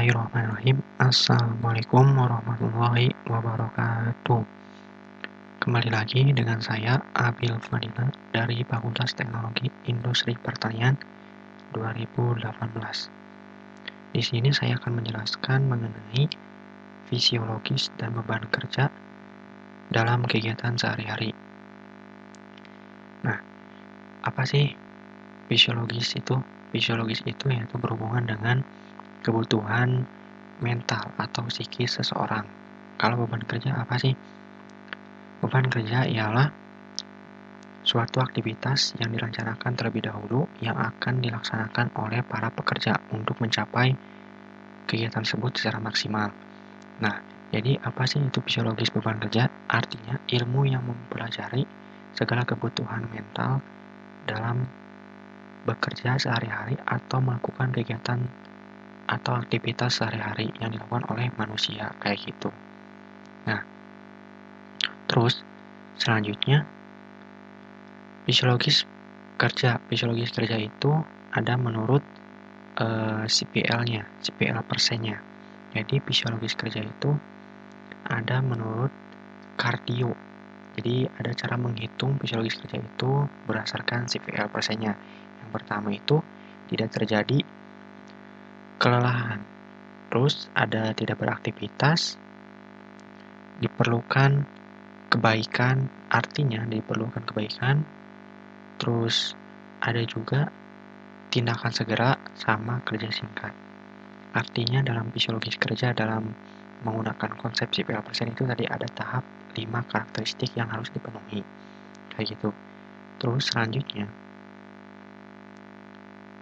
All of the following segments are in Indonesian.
Bismillahirrahmanirrahim. Assalamualaikum warahmatullahi wabarakatuh. Kembali lagi dengan saya Abil Fadila dari Fakultas Teknologi Industri Pertanian 2018. Di sini saya akan menjelaskan mengenai fisiologis dan beban kerja dalam kegiatan sehari-hari. Nah, apa sih fisiologis itu? Fisiologis itu yaitu berhubungan dengan kebutuhan mental atau psikis seseorang. Kalau beban kerja apa sih? Beban kerja ialah suatu aktivitas yang direncanakan terlebih dahulu yang akan dilaksanakan oleh para pekerja untuk mencapai kegiatan tersebut secara maksimal. Nah, jadi apa sih itu fisiologis beban kerja? Artinya ilmu yang mempelajari segala kebutuhan mental dalam bekerja sehari-hari atau melakukan kegiatan atau aktivitas sehari-hari yang dilakukan oleh manusia, kayak gitu. Nah, terus selanjutnya fisiologis kerja itu ada menurut CPL-nya, CPL persennya. Jadi fisiologis kerja itu ada menurut kardio. Jadi ada cara menghitung fisiologis kerja itu berdasarkan CPL persennya. Yang pertama itu tidak terjadi kelelahan. Terus ada tidak beraktivitas, diperlukan kebaikan, artinya diperlukan kebaikan. Terus ada juga tindakan segera sama kerja singkat. Artinya dalam fisiologis kerja dalam menggunakan konsep CPL persen itu tadi ada tahap 5 karakteristik yang harus dipenuhi. Kayak gitu. Terus selanjutnya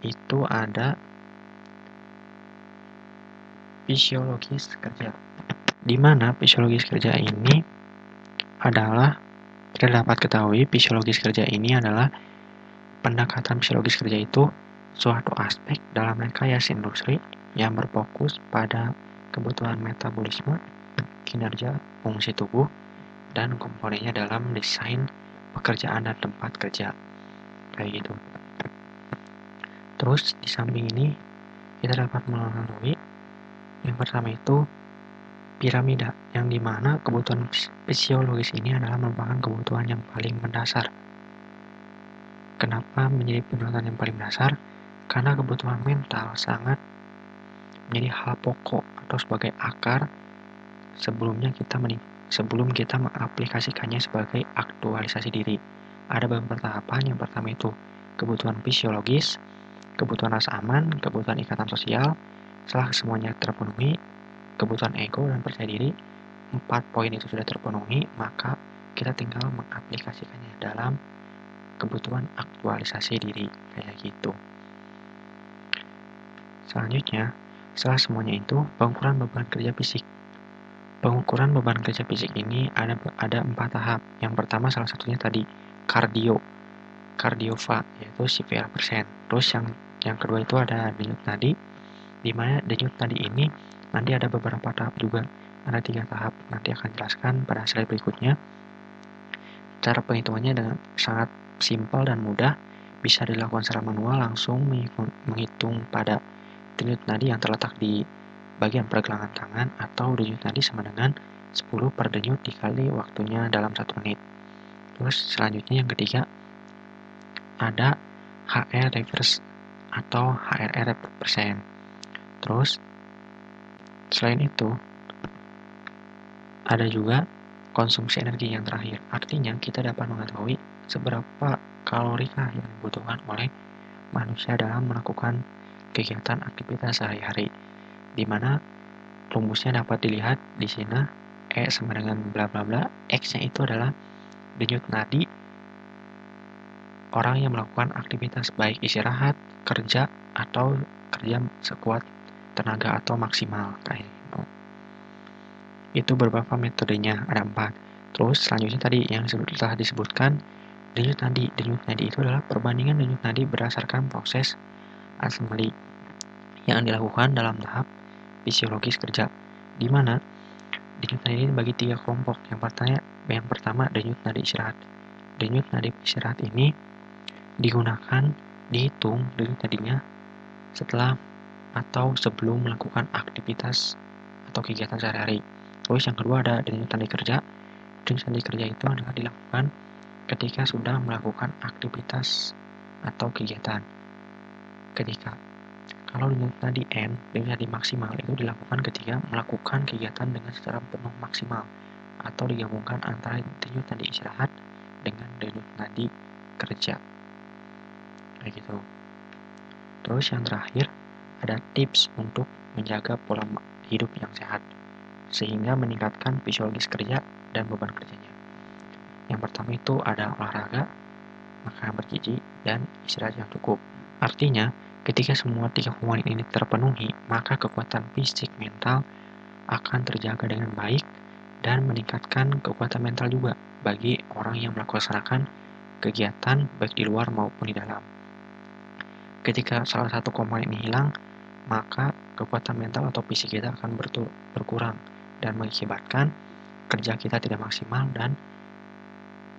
itu ada fisiologis kerja. Di mana fisiologis kerja ini adalah kita dapat ketahui fisiologis kerja ini adalah pendekatan fisiologis kerja itu suatu aspek dalam rekayasa industri yang berfokus pada kebutuhan metabolisme, kinerja, fungsi tubuh, dan komponennya dalam desain pekerjaan dan tempat kerja. Kayak gitu. Terus di samping ini kita dapat melalui yang pertama itu piramida, yang dimana kebutuhan fisiologis ini adalah merupakan kebutuhan yang paling mendasar. Kenapa menjadi kebutuhan yang paling mendasar? Karena kebutuhan mental sangat menjadi hal pokok atau sebagai akar sebelum kita mengaplikasikannya sebagai aktualisasi diri. Ada beberapa tahapan. Yang pertama itu kebutuhan fisiologis, kebutuhan rasa aman, kebutuhan ikatan sosial. Setelah semuanya terpenuhi, kebutuhan ego dan percaya diri, 4 poin itu sudah terpenuhi, maka kita tinggal mengaplikasikannya dalam kebutuhan aktualisasi diri, kayak gitu. Selanjutnya, setelah semuanya itu, pengukuran beban kerja fisik. Pengukuran beban kerja fisik ini ada 4 tahap. Yang pertama salah satunya tadi kardiova, yaitu CPL persen. Terus yang kedua itu ada denyut nadi, di mana denyut nadi ini nanti ada beberapa tahap juga. Ada 3 tahap. Nanti akan jelaskan pada slide berikutnya. Cara penghitungannya dengan sangat simpel dan mudah, bisa dilakukan secara manual, langsung menghitung pada denyut nadi yang terletak di bagian pergelangan tangan, atau denyut nadi sama dengan 10 per denyut dikali waktunya dalam 1 menit. Terus selanjutnya yang ketiga ada HR reverse atau HRR persen. Terus selain itu ada juga konsumsi energi yang terakhir. Artinya kita dapat mengetahui seberapa kalorikah yang dibutuhkan oleh manusia dalam melakukan kegiatan aktivitas sehari-hari, di mana rumusnya dapat dilihat di sini. E sama dengan bla bla bla, X-nya itu adalah denyut nadi orang yang melakukan aktivitas baik istirahat, kerja, atau kerja sekuat tenaga atau maksimal, kayak gitu. Itu beberapa metodenya, ada 4. Terus selanjutnya tadi yang telah disebutkan denyut nadi. Denyut nadi itu adalah perbandingan denyut nadi berdasarkan proses asembly yang dilakukan dalam tahap fisiologis kerja, di mana denyut nadi ini dibagi 3 kelompok. Yang pertama denyut nadi istirahat. Denyut nadi istirahat ini digunakan dihitung denyut nadinya setelah atau sebelum melakukan aktivitas atau kegiatan sehari-hari. Terus yang kedua ada denyut nadi kerja. Denyut nadi kerja itu adalah dilakukan ketika sudah melakukan aktivitas atau kegiatan. Kalau denyut nadi N, denyut nadi maksimal itu dilakukan ketika melakukan kegiatan dengan secara penuh maksimal atau digabungkan antara denyut nadi istirahat dengan denyut nadi kerja. Kayak gitu. Terus yang terakhir ada tips untuk menjaga pola hidup yang sehat sehingga meningkatkan fisiologis kerja dan beban kerjanya. Yang pertama itu ada olahraga, makanan bergizi, dan istirahat yang cukup. Artinya, ketika semua 3 komponen ini terpenuhi, maka kekuatan fisik mental akan terjaga dengan baik dan meningkatkan kekuatan mental juga bagi orang yang melaksanakan kegiatan baik di luar maupun di dalam. Ketika salah satu komponen ini hilang, maka kekuatan mental atau fisik kita akan berkurang dan mengakibatkan kerja kita tidak maksimal dan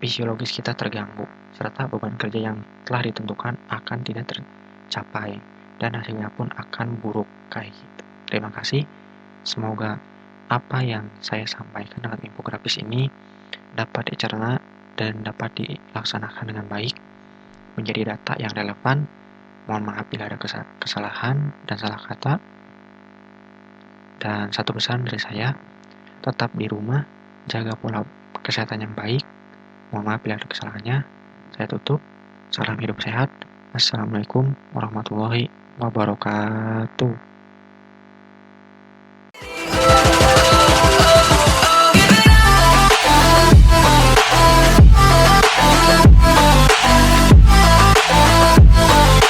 fisiologis kita terganggu, serta beban kerja yang telah ditentukan akan tidak tercapai dan hasilnya pun akan buruk kayak gitu. Terima kasih. Semoga apa yang saya sampaikan dalam infografis ini dapat dicerna dan dapat dilaksanakan dengan baik, menjadi data yang relevan. Mohon maaf bila ada kesalahan dan salah kata. Dan satu pesan dari saya, tetap di rumah, jaga pola kesehatan yang baik. Mohon maaf bila ada kesalahannya. Saya tutup. Salam hidup sehat. Assalamualaikum warahmatullahi wabarakatuh.